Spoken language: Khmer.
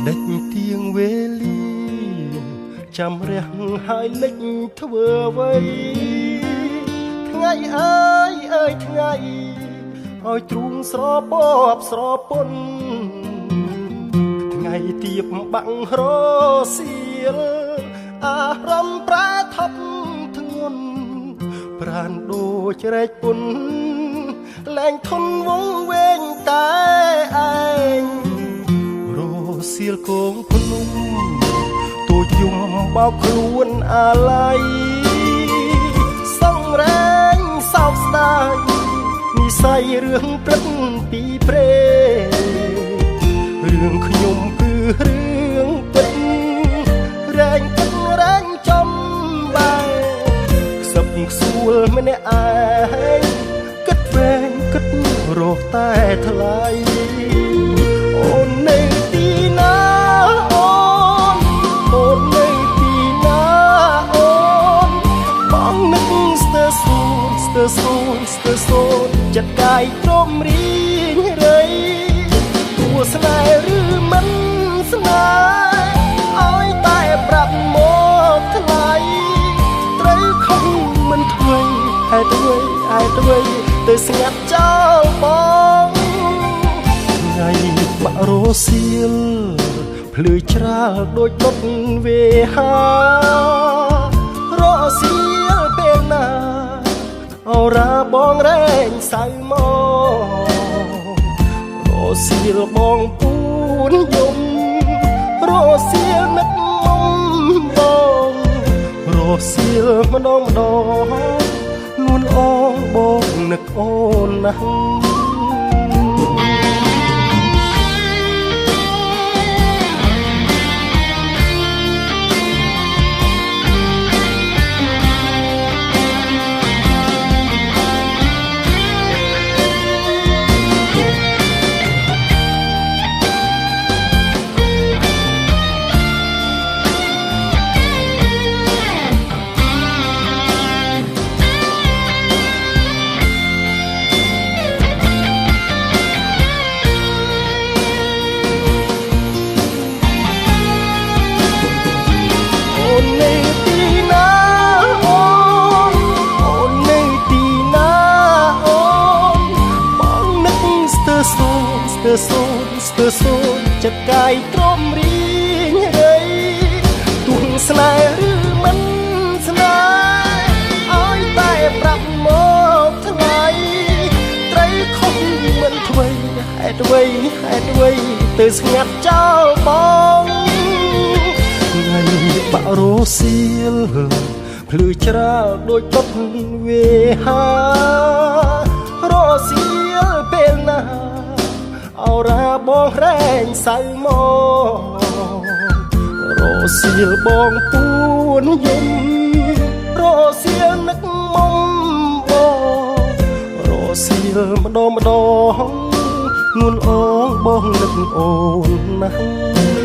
ដេចទៀងវេលាចាំរះហើយលិចធ្វើអ្វីថ្ងៃអើយអើយថ្ងៃឲ្យទ្រូងស្រពបស្រពន់ថ្ងៃទៀបបាំងរសៀលអារម្មណ៍ប្រែថប់ធ្ងន់ប្រានដូចរែកពុនលែងធន់វងវែងតែឯងរសៀលគងភ្នំទូចយំបោកខ្លួនអាឡ័យសង្រែងសោកស្ដាយនិស័យរឿងព្រឹកពីព្រេរឿងខ្ញុំគឺរឿងពិតរែងគិតរែងចំបែខ្សឹបខ្សួលម្នាក់ឯងគិតវែងគិតរស់តែថ្លៃអូននៅទីណាអូននៅទីណាអូនបងនឹកស្ទើសូនស្ទើសូនស្ទើសូនចិត្តកាយទ្រមរីងរៃគួស្នេហ៍ឬមិនស្នេហ៍ឲ្យតែប្រាប់មកថ្លៃត្រូវខំមិនធ្វើហេតុអ្វីទៅស្ងាត់ចោលបងថ្ងៃបាក់រសៀលភ្លឺច្រាលដូចដុតវេហារសៀលពេលណាអូរាបងរែងសៅមករសៀលបងពូនយំរសៀលនឹកមុំបងរសៀលម្ដងលួនអងបងនឹកអូនណាស់ស្ទើសូនចិត្តកាយទ្រមរីងរៃទោះស្នេហ៍ឬមិនស្នេហ៍ឲ្យតែប្រាប់មកថ្លៃត្រូវខំមិនធ្វើហេតុអ្វីទៅស្ងាត់ចោលបងថ្ងៃបាក់រសៀលភ្លឺច្រាលដូចដុតវេហារសៀលពេលណាអូរាបងរែងសៅមករសៀលបងពូនយំរសៀលនឹកមុំបងរសៀលម្ដងលួនអងបងនឹកអូនណាស់